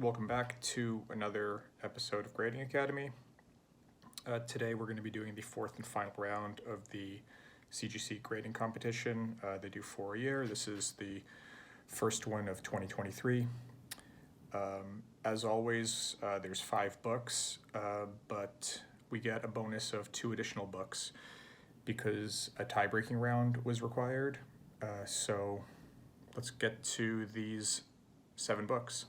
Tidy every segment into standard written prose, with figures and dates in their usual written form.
Welcome back to another episode of Grading Academy. Today we're going to be doing the fourth and final round of the CGC grading competition. They do 4 a year. This is the first one of 2023. As always, there's 5 books, but we get a bonus of 2 additional books because a tie-breaking round was required. So let's get to these 7 books.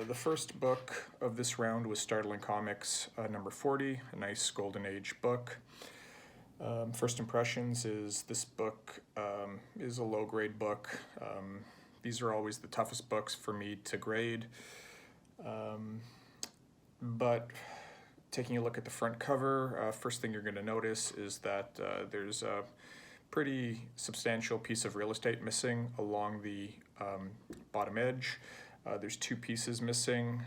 The first book of this round was Startling Comics number 40, a nice Golden Age book. First impressions is this book is a low-grade book. These are always the toughest books for me to grade. But taking a look at the front cover, first thing you're going to notice is that there's a pretty substantial piece of real estate missing along the bottom edge. There's 2 pieces missing,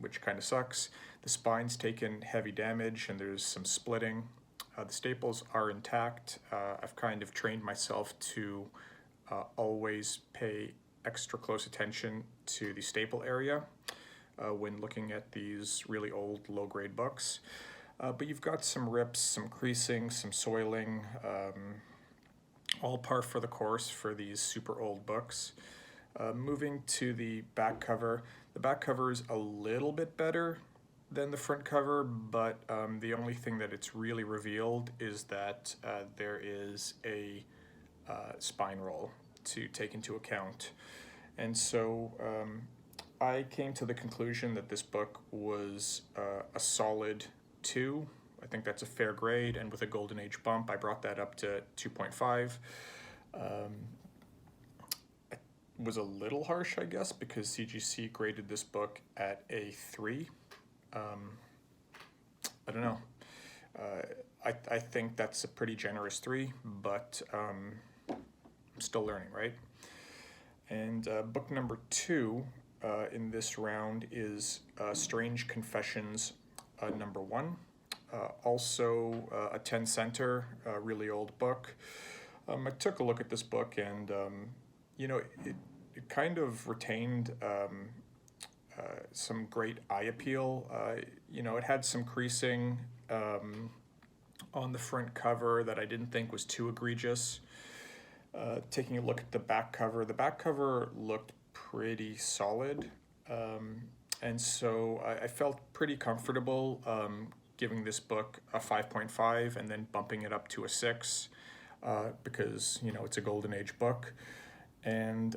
which kind of sucks. The spine's taken heavy damage and there's some splitting. The staples are intact. I've kind of trained myself to always pay extra close attention to the staple area when looking at these really old low-grade books. But you've got some rips, some creasing, some soiling, all par for the course for these super old books. Moving to the back cover is a little bit better than the front cover, but the only thing that it's really revealed is that there is a spine roll to take into account. And so I came to the conclusion that this book was a solid 2. I think that's a fair grade, and with a Golden Age bump, I brought that up to 2.5. Was a little harsh, I guess, because CGC graded this book at a 3. I don't know. I think that's a pretty generous 3, but I'm still learning, right? And book number 2 in this round is Strange Confessions number 1. Also a 10 center, really old book. I took a look at this book and it kind of retained some great eye appeal. It had some creasing on the front cover that I didn't think was too egregious. Taking a look at the back cover looked pretty solid. And so I felt pretty comfortable giving this book a 5.5 and then bumping it up to a 6 because, it's a Golden Age book. And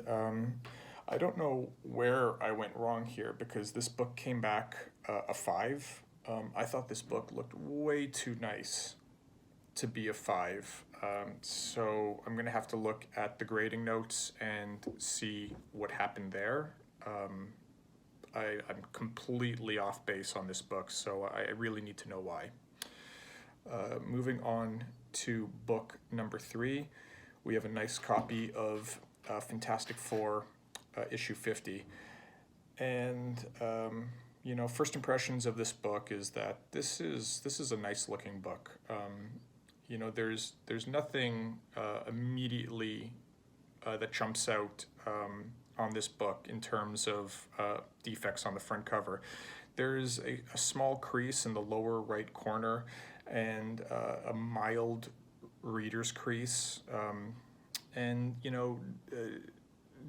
I don't know where I went wrong here because this book came back a 5. I thought this book looked way too nice to be a 5. So I'm going to have to look at the grading notes and see what happened there. I'm completely off base on this book, so I really need to know why. Moving on to book number 3, we have a nice copy of Fantastic Four, issue 50. And, first impressions of this book is that this is a nice looking book. There's nothing immediately that jumps out on this book in terms of defects on the front cover. There's a small crease in the lower right corner and a mild reader's crease. And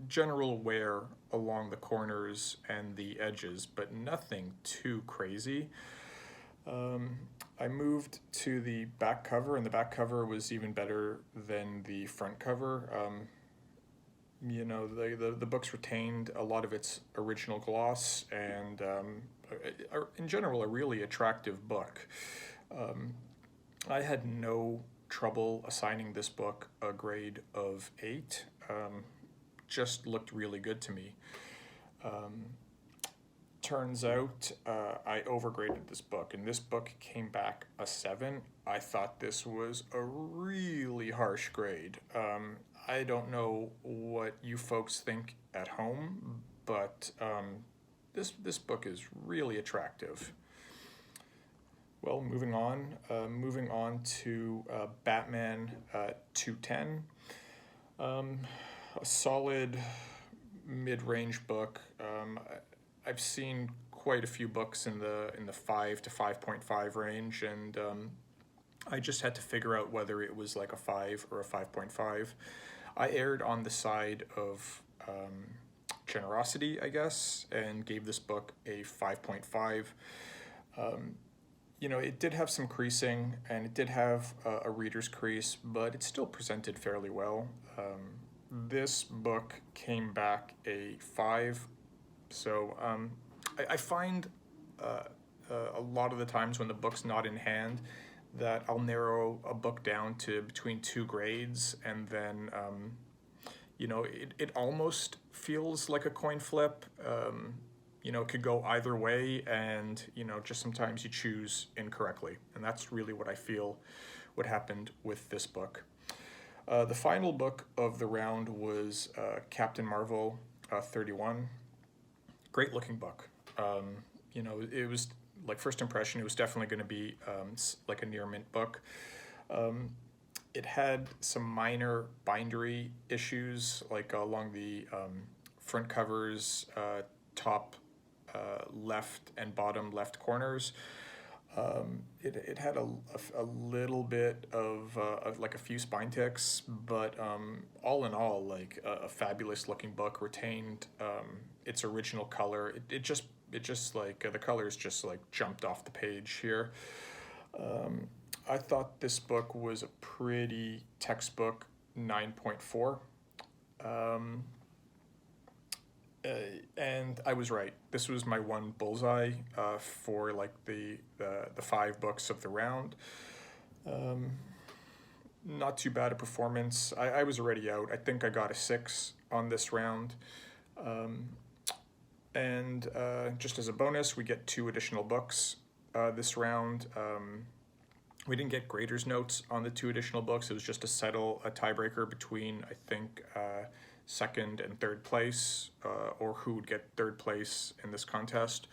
general wear along the corners and the edges, but nothing too crazy. I moved to the back cover, and the back cover was even better than the front cover. The book's retained a lot of its original gloss, and in general, a really attractive book. I had no trouble assigning this book a grade of 8. Just looked really good to me. Turns out I overgraded this book, and this book came back a 7. I thought this was a really harsh grade. I don't know what you folks think at home, but this book is really attractive. Well, moving on to Batman 210. A solid mid-range book. I've seen quite a few books in the 5 to 5.5 range, and I just had to figure out whether it was like a 5 or a 5.5. I erred on the side of generosity, I guess, and gave this book a 5.5. You know, it did have some creasing, and it did have a reader's crease, but it still presented fairly well. This book came back a 5, so I find a lot of the times when the book's not in hand that I'll narrow a book down to between 2 grades, and then you know, it almost feels like a coin flip. You know, it could go either way, and you know, just sometimes you choose incorrectly, and that's really what I feel what happened with this book. The final book of the round was Captain Marvel 31. Great looking book. You know, it was like first impression, it was definitely going to be like a near mint book. It had some minor bindery issues, like along the front covers, top left and bottom left corners. It had a little bit of like a few spine ticks, but all in all, like a fabulous looking book. Retained its original color. It just like the colors just like jumped off the page here. I thought this book was a pretty textbook 9.4. And I was right. This was my one bullseye for like the 5 books of the round. Not too bad a performance. I was already out. I think I got a 6 on this round. And just as a bonus, we get 2 additional books this round. We didn't get graders notes on the 2 additional books. It was just to settle a tiebreaker between, I think, second and third place, or who would get third place in this contest.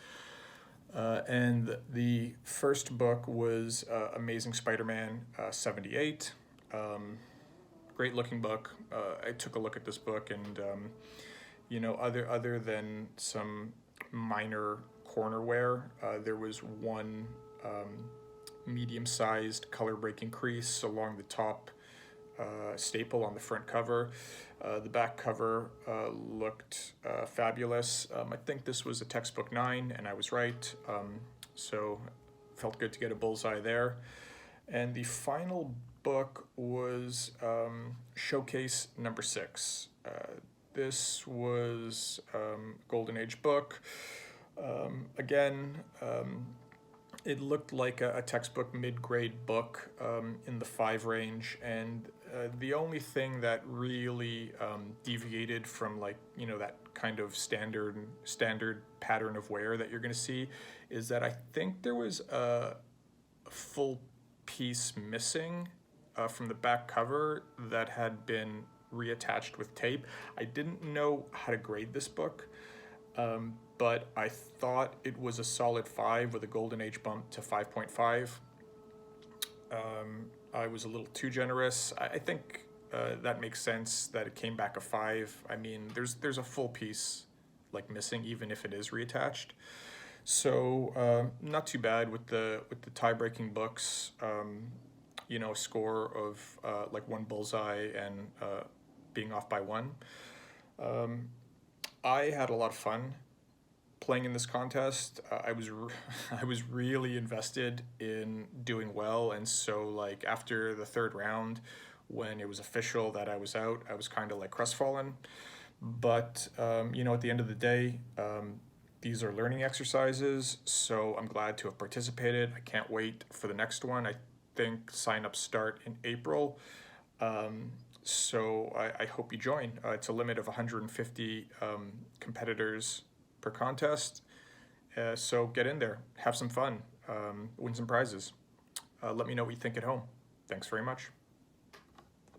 And the first book was Amazing Spider-Man 78. Great looking book. I took a look at this book, and you know, other than some minor corner wear, there was one medium-sized color-breaking crease along the top staple on the front cover. The back cover looked fabulous. I think this was a textbook 9, and I was right. So felt good to get a bullseye there. And the final book was Showcase number 6. This was Golden Age book. Again, it looked like a textbook mid-grade book in the 5 range, and the only thing that really deviated from, like, you know, that kind of standard pattern of wear that you're going to see is that I think there was a full piece missing from the back cover that had been reattached with tape. I didn't know how to grade this book, but I thought it was a solid 5 with a Golden Age bump to 5.5. I was a little too generous. I think that makes sense that it came back a 5. I mean, there's a full piece like missing, even if it is reattached. So not too bad with the tie-breaking books. You know, a score of like 1 bullseye and being off by 1. I had a lot of fun playing in this contest. I was really invested in doing well, and so like after the 3rd round, when it was official that I was out, I was kind of like crestfallen. But you know, at the end of the day, these are learning exercises, so I'm glad to have participated. I can't wait for the next one. I think sign-ups start in April. So I hope you join. It's a limit of 150 competitors per contest. So get in there, have some fun, win some prizes. Let me know what you think at home. Thanks very much.